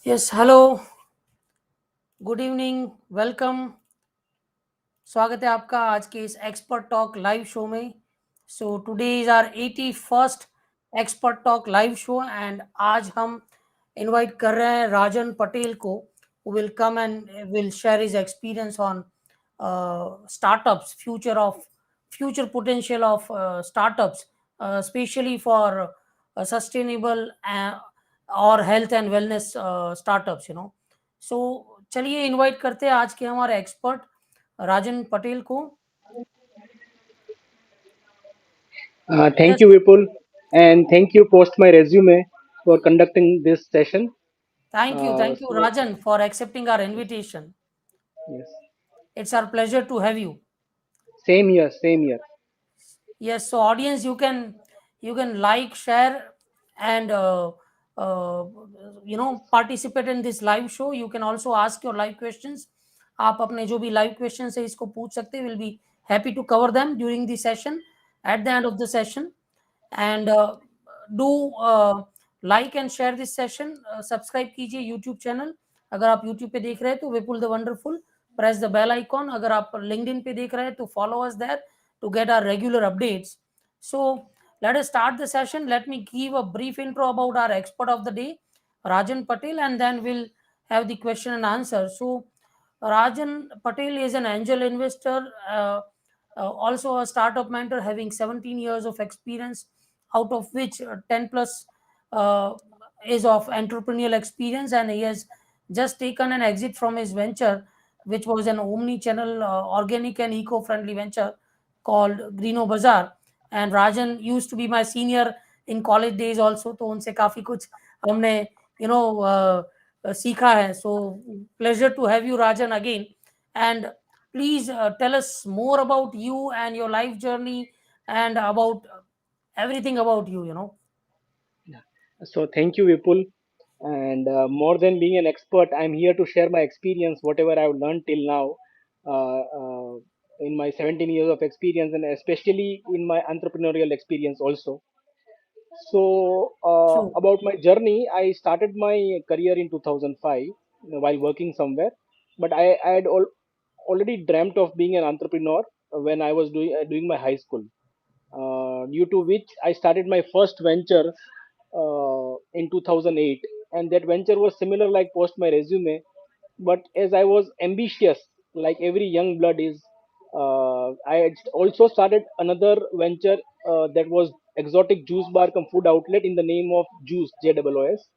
Yes hello good evening welcome स्वागत है आपका आज के इस एक्सपर्ट टॉक लाइव शो में। So today is our 81st expert talk live show and आज हम इनवाइट कर रहे हैं राजन पटेल को who will come and will share his experience on startups, future potential of startups, especially for sustainable और health and wellness startups सो चलिए invite करते हैं आज के हमारे एक्सपर्ट राजन पटेल को। Thank yes, you, Vipul, and thank you, Post My Resume, for conducting this session. Thank you So, Rajan for accepting our invitation. yes, it's our pleasure to have you. same here, same here. Yes, so audience, you can like, share, and uh, participate in this live show. You can also ask your live questions. आप अपने जो भी live question है इसको पूछ सकते हैं। Will be happy to cover them during the session at the end of the session and do like and share this session. Subscribe कीजिए यूट्यूब चैनल। अगर आप यूट्यूब पे देख रहे हैं तो Vipul the wonderful, press the bell icon. अगर आप लिंक्डइन पे देख रहे हैं तो follow us there to get our regular updates. So let us start the session. Let me give a brief intro about our expert of the day, Rajan Patel, and then we'll have the question and answer. So Rajan Patel is an angel investor, also a startup mentor having 17 years of experience, out of which 10 plus uh, is of entrepreneurial experience, and he has just taken an exit from his venture, which was an omni channel organic and eco friendly venture called GeenoBazaar. And Rajan used to be my senior in college days also, तो उनसे काफ़ी कुछ हमने सीखा है. So pleasure to have you, Rajan, again. And please tell us more about you and your life journey and about everything about you. So, thank you, Vipul. And more than being an expert, I'm here to share my experience, whatever I've learned till now, in my 17 years of experience, and especially in my entrepreneurial experience also. So, True. about my journey, I started my career in 2005 while working somewhere, but I had already dreamt of being an entrepreneur when I was doing my high school. Due to which I started my first venture in 2008, and that venture was similar like Post My Resume, but as I was ambitious, like every young blood is, I had also started another venture that was exotic juice bar cum food outlet in the name of Juice JOOS,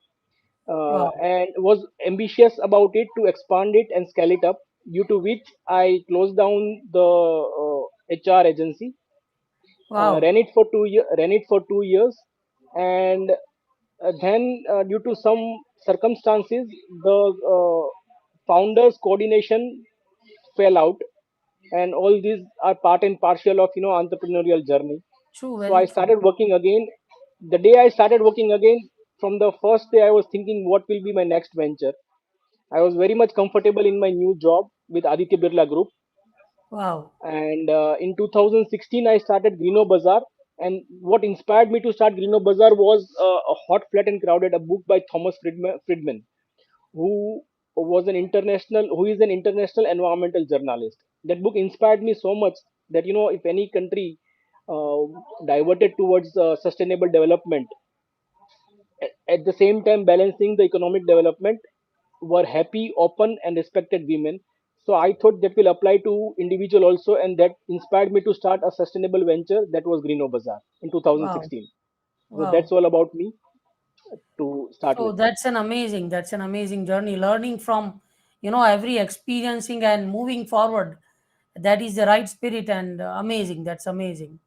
Wow. and was ambitious about it to expand it and scale it up. Due to which I closed down the HR agency, Wow. ran it for 2 years, and then due to some circumstances, the founders coordination fell out, and all these are part and partial of entrepreneurial journey. True. So Very I true. started working again. The day I started working again, from the first day I was thinking what will be my next venture. I was very much comfortable in my new job with Aditya Birla Group, Wow. and in 2016 I started GeenoBazaar. And what inspired me to start GeenoBazaar was a hot, flat, and crowded, a book by Thomas Friedman, who who is an international environmental journalist. That book inspired me so much that if any country uh, diverted towards sustainable development, at the same time balancing the economic development, were happy, open, and respected women. So I thought that will apply to individual also, and that inspired me to start a sustainable venture that was GeenoBazaar in Wow. 2016. So that's Wow. all about me to start So with. that's an amazing journey. Learning from, every experiencing and moving forward. That is the right spirit and amazing. That's amazing.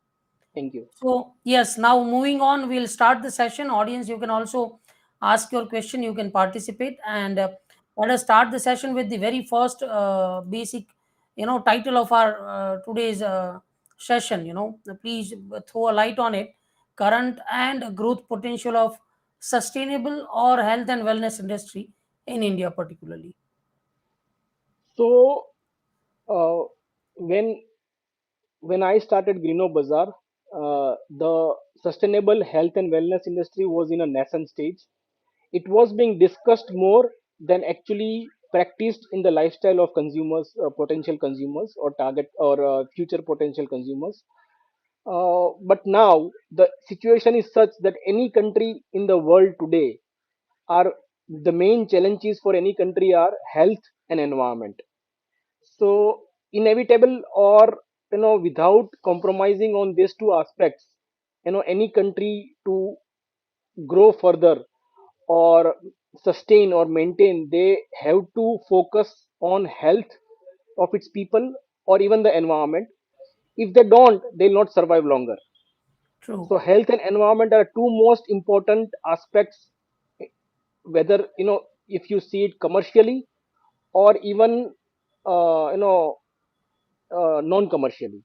Thank you. So yes, now moving on, we'll start the session. Audience, you can also ask your question. You can participate, and let us start the session with the very first basic, title of our today's session. Please throw a light on it. Current and growth potential of sustainable or health and wellness industry in India, particularly. So uh, when I started GeenoBazaar, the sustainable health and wellness industry was in a nascent stage. It was being discussed more, than actually practiced in the lifestyle of consumers, potential consumers, or target or future potential consumers. But now the situation is such that any country in the world today are the main challenges for any country are health and environment. So inevitable, or without compromising on these two aspects, any country to grow further or sustain or maintain, they have to focus on health of its people or even the environment. If they don't, they'll not survive longer. True. So health and environment are two most important aspects, whether if you see it commercially or even non-commercially.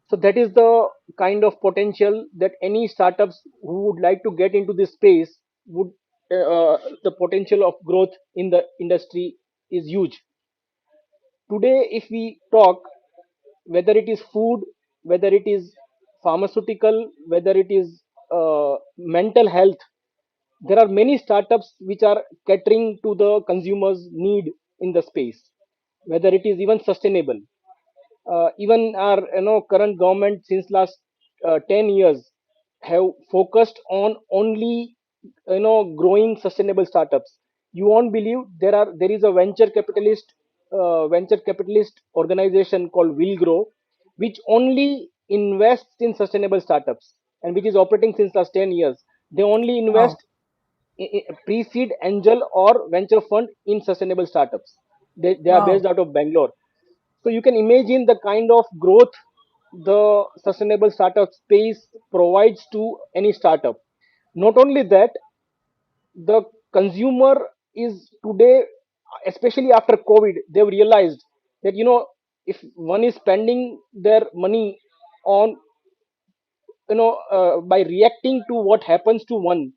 So that is the kind of potential that any startups who would like to get into this space would, the potential of growth in the industry is huge. Today, if we talk, whether it is food, whether it is pharmaceutical, whether it is mental health, there are many startups which are catering to the consumers' need in the space, whether it is even sustainable. Even our current government since last 10 years have focused on only growing sustainable startups. You won't believe, there is a venture capitalist organization called Will Grow, which only invests in sustainable startups and which is operating since last 10 years. They only Wow. invest pre-seed, angel, or venture fund in sustainable startups. They are Wow. based out of Bangalore. So you can imagine the kind of growth the sustainable startup space provides to any startup. Not only that, the consumer is today, especially after COVID, they've realized that if one is spending their money on by reacting to what happens to one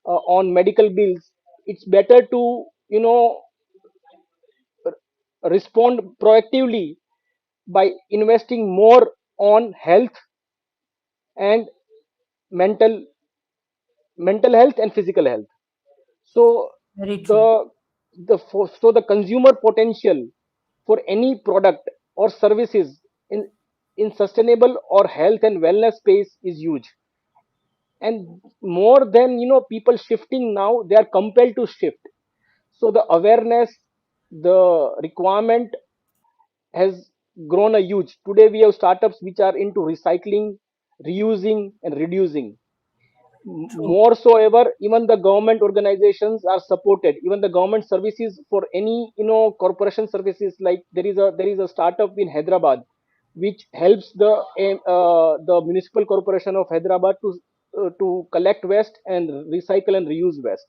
on medical bills, it's better to respond proactively by investing more on health and mental mental health and physical health. So Very true. the so the consumer potential for any product or services in sustainable or health and wellness space is huge. And more than people shifting now, they are compelled to shift. So the awareness, the requirement has grown a huge. Today we have startups which are into recycling, reusing, and reducing. True. More so ever, even the government organizations are supported. Even the government services for any corporation services, like there is a startup in Hyderabad which helps the municipal corporation of Hyderabad to collect waste and recycle and reuse waste,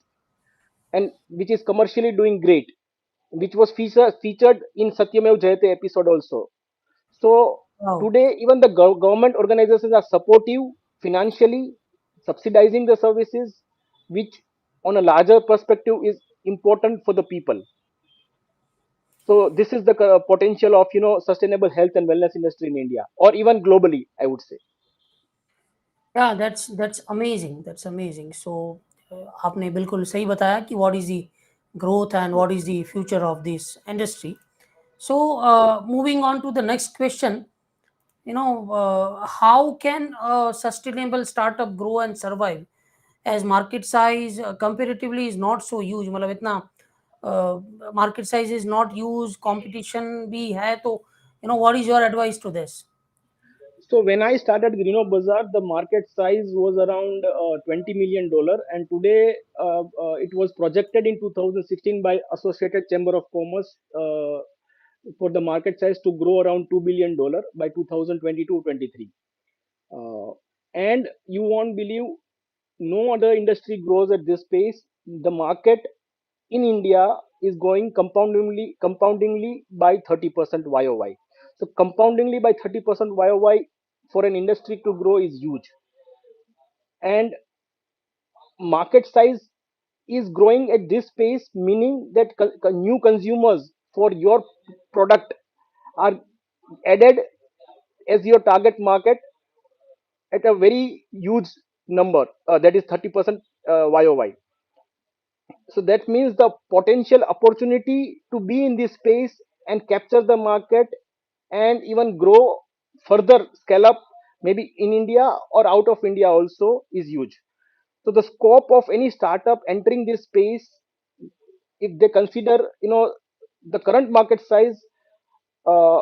and which is commercially doing great, which was featured in Satyamev Jayate episode also. So Wow. today, even the government organizations are supportive financially, subsidizing the services, which on a larger perspective is important for the people. So this is the potential of sustainable health and wellness industry in India or even globally, I would say. Yeah, that's amazing. That's amazing. So आपने बिल्कुल सही बताया कि what is the growth and what is the future of this industry. So moving on to the next question, how can a sustainable startup grow and survive as market size comparatively is not so huge, मतलब इतना market size is not huge, competition भी है, तो what is your advice to this? So when I started GeenoBazaar, the market size was around $20 million, and today it was projected in 2016 by Associated Chamber of Commerce for the market size to grow around $2 billion by 2022-23. And you won't believe, no other industry grows at this pace. The market in India is going compoundingly by 30% YOY. So compoundingly by 30% YOY for an industry to grow is huge. And market size is growing at this pace, meaning that new consumers for your product are added as your target market at a very huge number, that is 30% YOY. So that means the potential opportunity to be in this space and capture the market and even grow further, scale up, maybe in India or out of India also, is huge. So the scope of any startup entering this space, if they consider, the current market size, uh,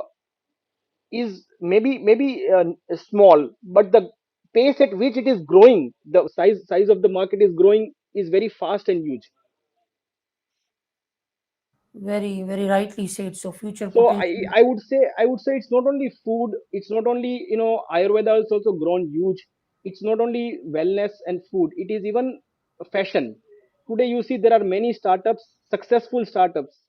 is maybe small, but the pace at which it is growing, the size of the market is growing, is very fast and huge. Very, very rightly said. So future So potential. I would say it's not only food, it's not only, Ayurveda is also grown huge. It's not only wellness and food, it is even fashion. Today you see there are many startups, successful startups,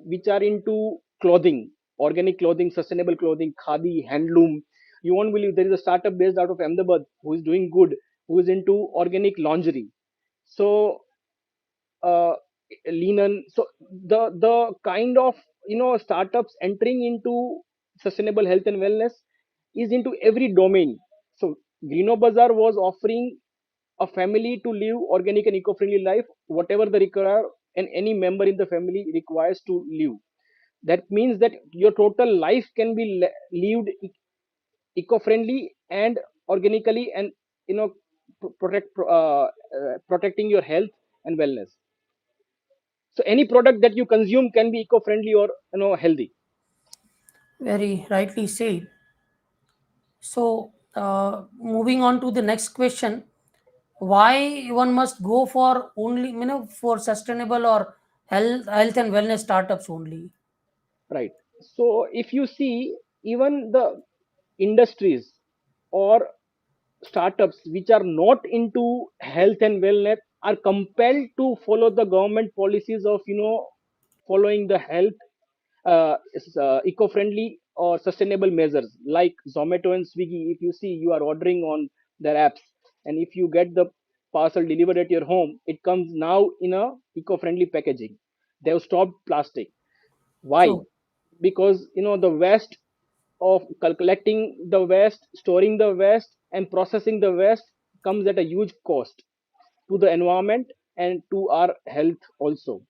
which are into clothing, organic clothing, sustainable clothing, khadi, handloom. You won't believe there is a startup based out of Ahmedabad who is doing good, who is into organic lingerie. So uh, linen. So the kind of, startups entering into sustainable health and wellness is into every domain. So GeenoBazaar was offering a family to live organic and eco-friendly life, whatever the require, and any member in the family requires to live. That means that your total life can be lived eco-friendly and organically, and protecting your health and wellness. So any product that you consume can be eco-friendly or, healthy. Very rightly said. So, moving on to the next question, why one must go for only, for sustainable or health and wellness startups only? Right. So if you see, even the industries or startups which are not into health and wellness are compelled to follow the government policies of, following the health, eco-friendly or sustainable measures like Zomato and Swiggy. If you see, you are ordering on their apps, and if you get the parcel delivered at your home, it comes now in a eco-friendly packaging. They have stopped plastic. Why? True. Because, the waste of collecting the waste, storing the waste, and processing the waste comes at a huge cost to the environment and to our health also.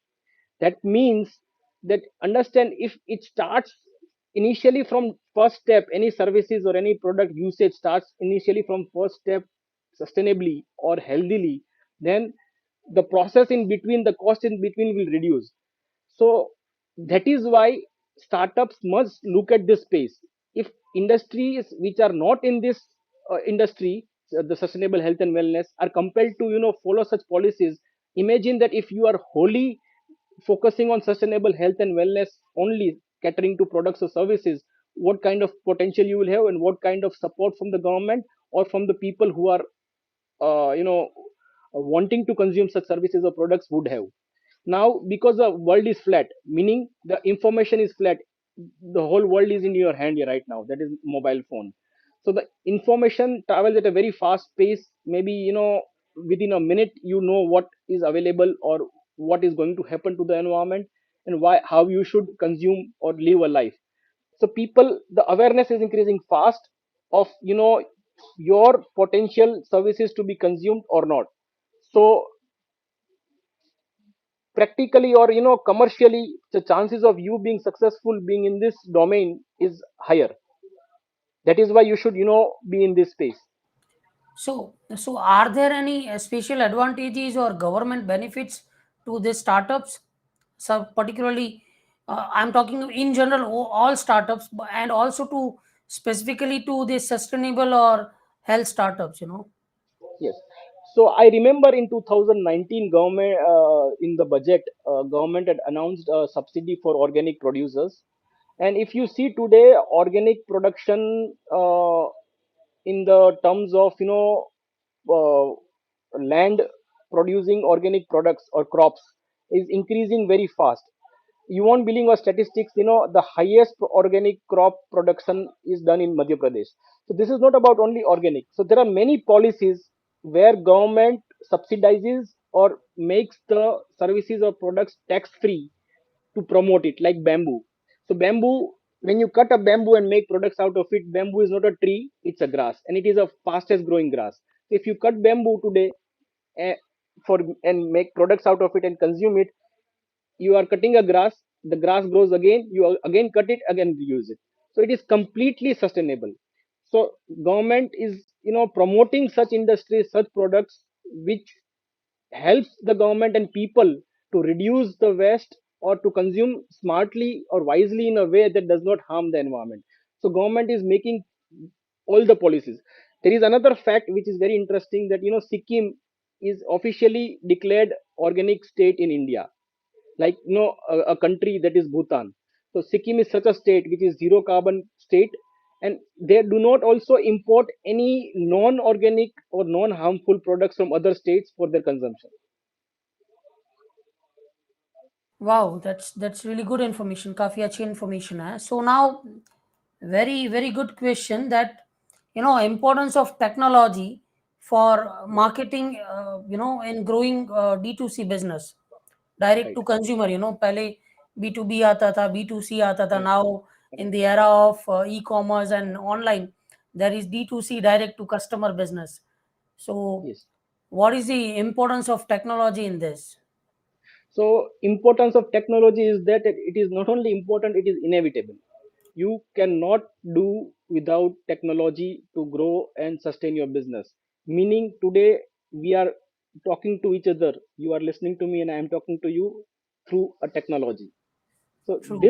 That means that, understand, if it starts initially from first step, any services or any product usage starts initially from first step, sustainably or healthily, then the process in between, the cost in between will reduce. So that is why startups must look at this space. If industries which are not in this industry, the sustainable health and wellness, are compelled to, follow such policies, imagine that if you are wholly focusing on sustainable health and wellness only, catering to products or services, what kind of potential you will have, and what kind of support from the government or from the people who are, wanting to consume such services or products would have. Now because the world is flat, meaning the information is flat, the whole world is in your hand right now, that is mobile phone. So the information travels at a very fast pace, maybe, within a minute you know what is available or what is going to happen to the environment, and why, how you should consume or live a life. So people, the awareness is increasing fast of, your potential services to be consumed or not. So practically or, commercially, the chances of you being successful being in this domain is higher. That is why you should, be in this space. So are there any special advantages or government benefits to these startups? So, particularly, I'm talking in general, all startups, and also to specifically to the sustainable or health startups. Yes. So I remember in 2019 government, in the budget, government had announced a subsidy for organic producers. And if you see today, organic production, in the terms of, uh, land producing organic products or crops, is increasing very fast. You won't believe our statistics, the highest organic crop production is done in Madhya Pradesh. So this is not about only organic. So there are many policies where government subsidizes or makes the services or products tax free to promote it, like bamboo. So bamboo, when you cut a bamboo and make products out of it, bamboo is not a tree, it's a grass, and it is a fastest growing grass. So if you cut bamboo today, for and make products out of it and consume it. You are cutting a grass, the grass grows again, you again cut it, again reuse it. So it is completely sustainable. So government is, promoting such industries, such products, which helps the government and people to reduce the waste or to consume smartly or wisely in a way that does not harm the environment. So government is making all the policies. There is another fact which is very interesting, that Sikkim is officially declared organic state in India, like a country that is Bhutan. So Sikkim is such a state which is zero carbon state, and they do not also import any non organic or non harmful products from other states for their consumption. Wow, that's really good information. काफी अच्छी information है. So now, very very good question that importance of technology for marketing, in growing D2C business, direct Right. to consumer. पहले B2B आता था, B2C आता था. Right. Now in Right. the era of e-commerce and online, there is D2C, direct to customer business. So Yes. what is the importance of technology in this? So importance of technology is that it is not only important, it is inevitable. You cannot do without technology to grow and sustain your business. Meaning today we are talking to each other. You are listening to me and I am talking to you through a technology. So True.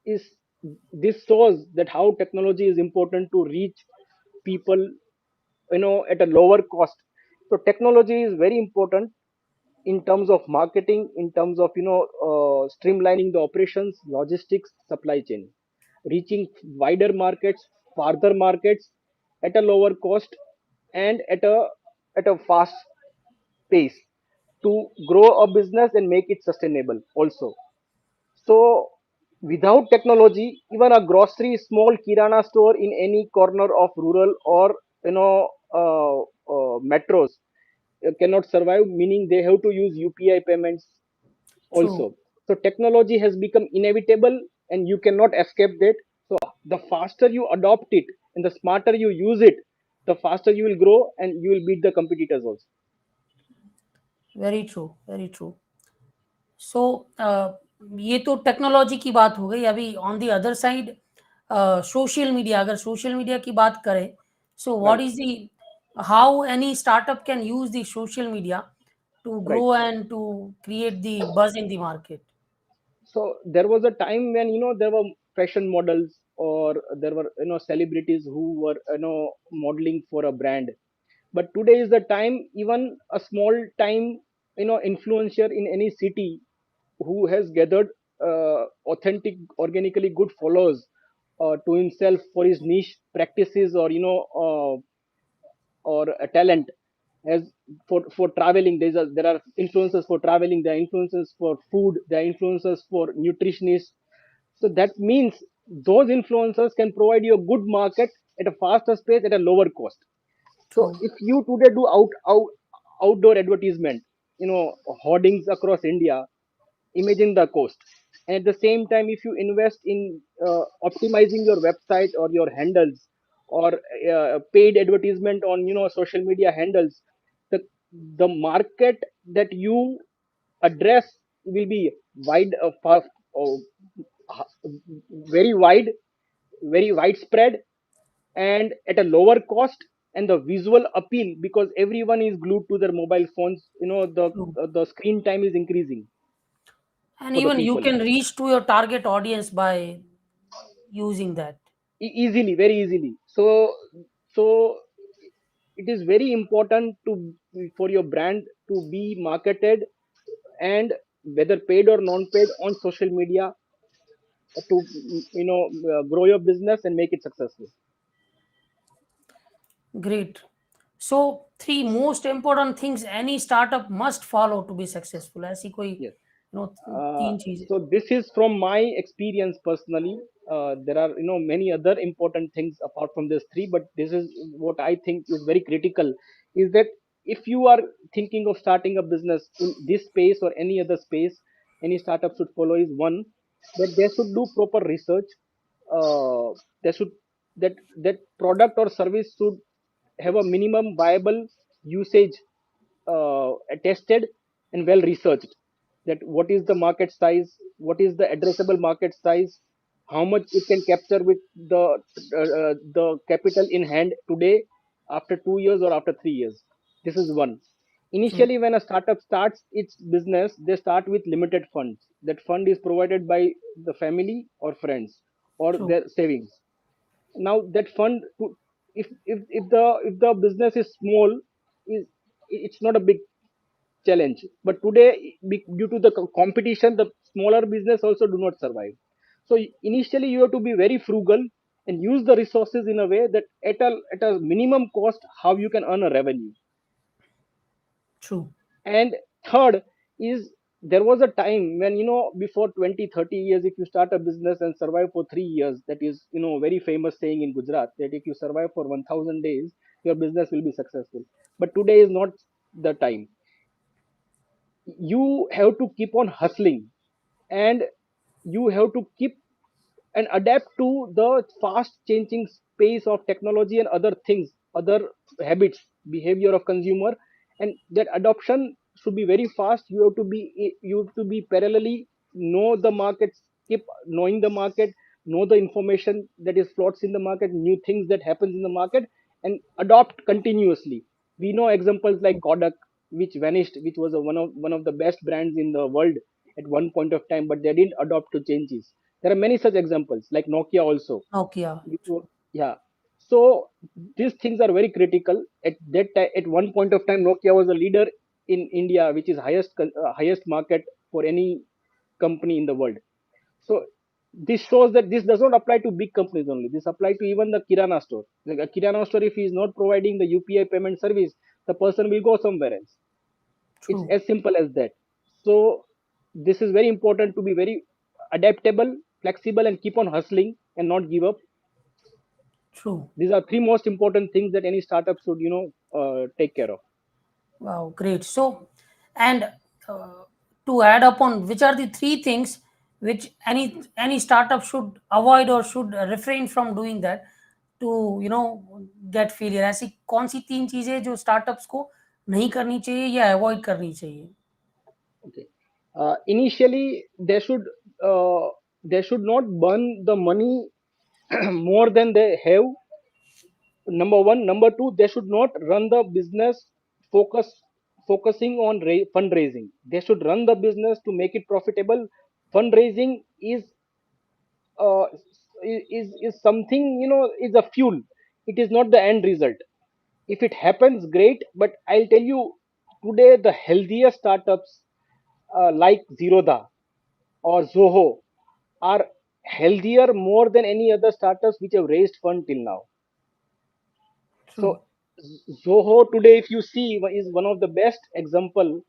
is this shows that how technology is important to reach people, at a lower cost. So technology is very important in terms of marketing, in terms of streamlining the operations, logistics, supply chain, reaching wider markets, farther markets at a lower cost, and at a fast pace, to grow a business and make it sustainable also. So without technology, even a grocery, small kirana store in any corner of rural or metros cannot survive. Meaning they have to use UPI payments True. also. So technology has become inevitable, and you cannot escape that. So the faster you adopt it and the smarter you use it, the faster you will grow and you will beat the competitors also. Very true. Very true. सो ये तो technology की बात हो गई. अभी on the other side, social media, अगर social media की बात करें, so what Right. Is the how any startup can use the social media to Right. Grow and to create the buzz in the market? So there was a time when there were fashion models, or there were celebrities who were modeling for a brand. But today is the time, even a small time influencer in any city who has gathered authentic, organically good followers to himself for his niche practices, or or a talent, as for traveling. There are influencers for traveling, there are influencers for food, there are influencers for nutritionists. So that means those influencers can provide you a good market at a faster pace at a lower cost. So true. if you today do outdoor advertisement, hoardings across India, imagine the cost. And at the same time, if you invest in optimizing your website or your handles, or paid advertisement on social media handles, the the market that you address will be wide, uh, very wide, very widespread, and at a lower cost, and the visual appeal, because everyone is glued to their mobile phones. True. The screen time is increasing and for the even you people. Can reach to your target audience by using that. Easily, very easily. So it is very important to for your brand to be marketed, and whether paid or non-paid, on social media, to grow your business and make it successful. Great. So three most important things any startup must follow to be successful. ऐसी कोई Yes. तीन चीजें. So this is from my experience personally. There are many other important things apart from this three, but this is what I think is very critical. Is that if you are thinking of starting a business in this space or any other space, any startup should follow is one, that they should do proper research. They should that product or service should have a minimum viable usage tested and well researched, that what is the market size, what is the addressable market size, how much it can capture with the capital in hand today, after 2 years or after 3 years. This is one. True. Initially, when a startup starts its business, they start with limited funds. That fund is provided by the family or friends or True. their savings. Now that fund if the business is small, is it's not a big challenge. But today, due to the competition, the smaller business also do not survive. So initially, you have to be very frugal and use the resources in a way that at a minimum cost, how you can earn a revenue. True. And third is, there was a time when, before 20, 30 years, if you start a business and survive for 3 years, that is, very famous saying in Gujarat, that if you survive for 1000 days, your business will be successful. But today is not the time. You have to keep on hustling, and you have to keep and adapt to the fast changing space of technology and other things, other habits, behavior of consumer. And that adoption should be very fast. You have to be parallelly know the market, keep knowing the market, know the information that is floats in the market, new things that happens in the market, and adopt continuously. We know examples like Kodak, which vanished, which was one of the best brands in the world at one point of time, but they didn't adopt to changes. There are many such examples, like Nokia also. Nokia. True. Yeah. So these things are very critical. At that time, at one point of time, Nokia was a leader in India, which is highest market for any company in the world. So this shows that this does not apply to big companies only. This apply to even the kirana store. Like a kirana store, if he is not providing the UPI payment service, the person will go somewhere else. It's True. as simple as that. So this is very important, to be very adaptable, flexible, and keep on hustling and not give up. True. These are three most important things that any startup should, take care of. Wow, great. So, and uh, to add upon, which are the three things which any startup should avoid or should refrain from doing that to get failure? ऐसी कौन सी तीन चीजें जो startups को नहीं करनी चाहिए या अवॉइड करनी चाहिए? Okay. Initially, uh, they should not burn the money more than they have. Number one. Number two, they should not run the business focus focusing on fundraising. They should run the business to make it profitable. Fundraising uh, is something, is a fuel. It is not the end result. If it happens, great. But I'll tell you, today the healthiest startups, like Zerodha or Zoho, are healthier more than any other startups which have raised fund till now. So True. Zoho today, if you see, is one of the best example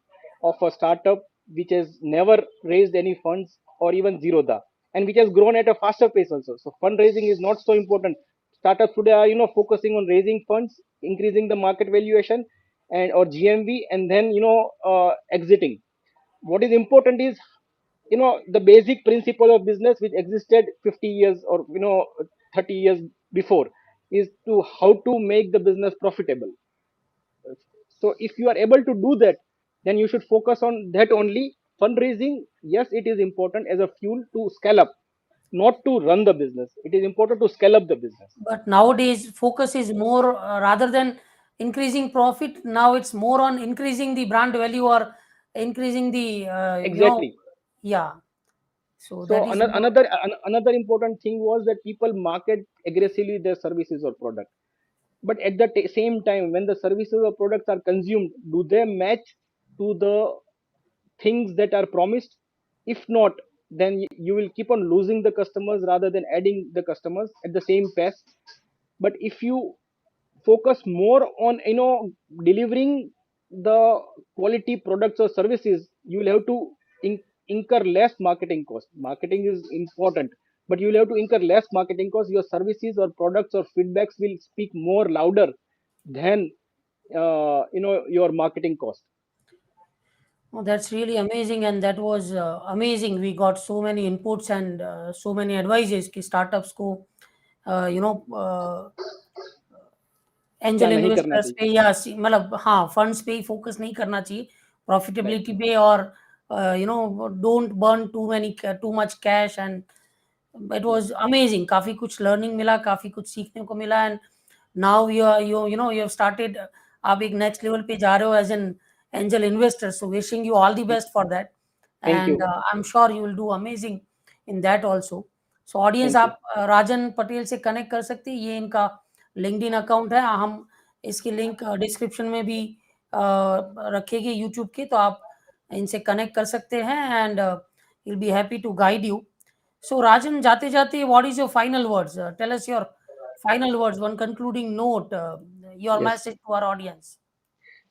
of a startup which has never raised any funds, or even Zerodha, and which has grown at a faster pace also. So fundraising is not so important. Startups today are, focusing on raising funds, increasing the market valuation and or GMV, and then, exiting. What is important is, the basic principle of business which existed 50 years or, 30 years before, is to how to make the business profitable. So if you are able to do that, then you should focus on that only. Fundraising, yes, it is important as a fuel to scale up, not to run the business. It is important to scale up the business. But nowadays, focus is more rather than increasing profit. Now it's more on increasing the brand value or increasing the Exactly. yeah. So So that is more. another important thing was that people market aggressively their services or product. But at the same time, when the services or products are consumed, do they match to the things that are promised? If not, then you will keep on losing the customers rather than adding the customers at the same pace. But if you focus more on, delivering the quality products or services, you will have to incur less marketing cost. Marketing is important, but you will have to incur less marketing cost. Your services or products or feedbacks will speak more louder than, your marketing cost. Oh, that's really amazing, and that was amazing. We got so many inputs and so many advices कि startups को uh, you know uh, क्या angel नहीं करना investors चाहिए। पे या मतलब हाँ, फंड्स पे ही फोकस नहीं करना चाहिए, राइट। प्रॉफिटेबिलिटी पे, और don't burn too much cash. And it yes. Was amazing, काफ़ी कुछ लर्निंग मिला, काफ़ी कुछ सीखने को मिला। And now you have started, आप एक नेक्स्ट लेवल पे जा रहे हो as an angel investor, so wishing you all the best for that. Thank and you. I am sure you will do amazing in that also. So audience, thank you. आप राजन पटेल से connect कर सकते हैं, ये इनका लिंक्डइन अकाउंट है, हम इसकी लिंक डिस्क्रिप्शन में भी रखेंगे यूट्यूब के, तो आप इनसे कनेक्ट कर सकते हैं। And will be happy to guide you. So, Rajan, jate jate, what is your final words? Tell us your final words, one concluding note, your Yes. message to our audience.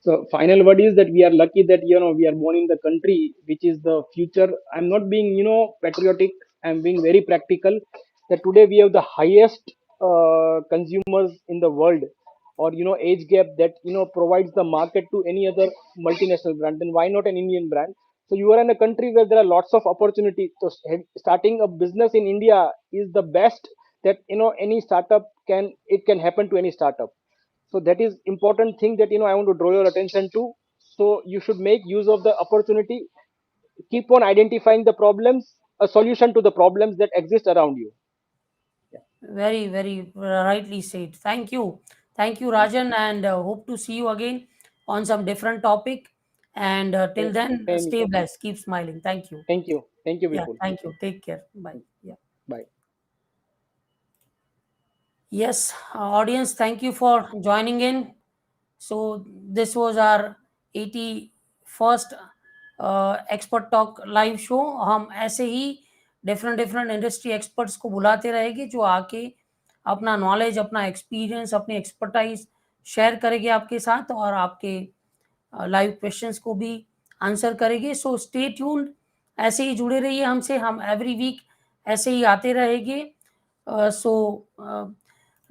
So final word is that we are lucky that we are born in the country which is the future. I'm not being patriotic. I'm being very practical. That today we have the highest consumers in the world, or age gap that provides the market to any other multinational brand. Then why not an Indian brand? So you are in a country where there are lots of opportunities. So starting a business in India is the best that any startup can. It can happen to any startup. So that is important thing that I want to draw your attention to. So you should make use of the opportunity, keep on identifying the problems, a solution to the problems that exist around you. Yeah. Very, very rightly said. Thank you. Thank you, Thank you. Rajan, and hope to see you again on some different topic. And till then, Same stay here. blessed. Keep smiling. Thank you. Thank you, Yeah, Vipul. thank you. Take care. Bye. Yeah. Bye. Yes, audience, thank you for joining in. So this was our 81st expert talk live show. हम ऐसे ही different different industry experts को बुलाते रहेंगे, जो आके अपना knowledge, अपना experience, अपनी एक्सपर्टाइज शेयर करेंगे आपके साथ, और आपके लाइव क्वेश्चंस को भी आंसर करेंगे। सो स्टे ट्यून्ड, ऐसे ही जुड़े रहिए हमसे, हम एवरी वीक ऐसे ही आते रहेंगे। So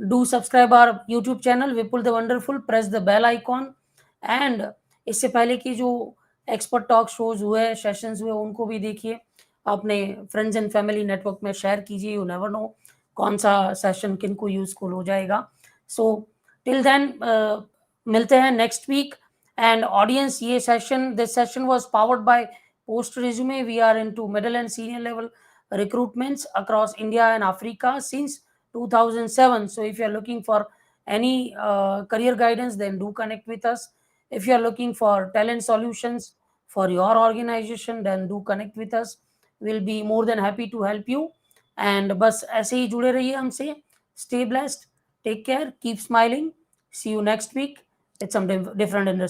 do subscribe our YouTube channel Vipul the wonderful, press the bell icon. And इससे पहले की जो एक्सपर्ट टॉक शोज हुए, सेशंस हुए, उनको भी देखिए, अपने फ्रेंड्स एंड फैमिली नेटवर्क में शेयर कीजिए। यू नेवर नो कौन सा सेशन किन को यूजफुल हो जाएगा। सो टिल देन मिलते हैं नेक्स्ट वीक। एंड ऑडियंस, ये session, this session was powered by post resume. We are into middle and senior level recruitments across India and Africa since 2007. So if you are looking for any career guidance, then do connect with us. If you are looking for talent solutions for your organization, then do connect with us. We'll be more than happy to help you. And बस ऐसे ही जुड़े रहिए हमसे। Stay blessed, take care, keep smiling. See you next week with some different industry.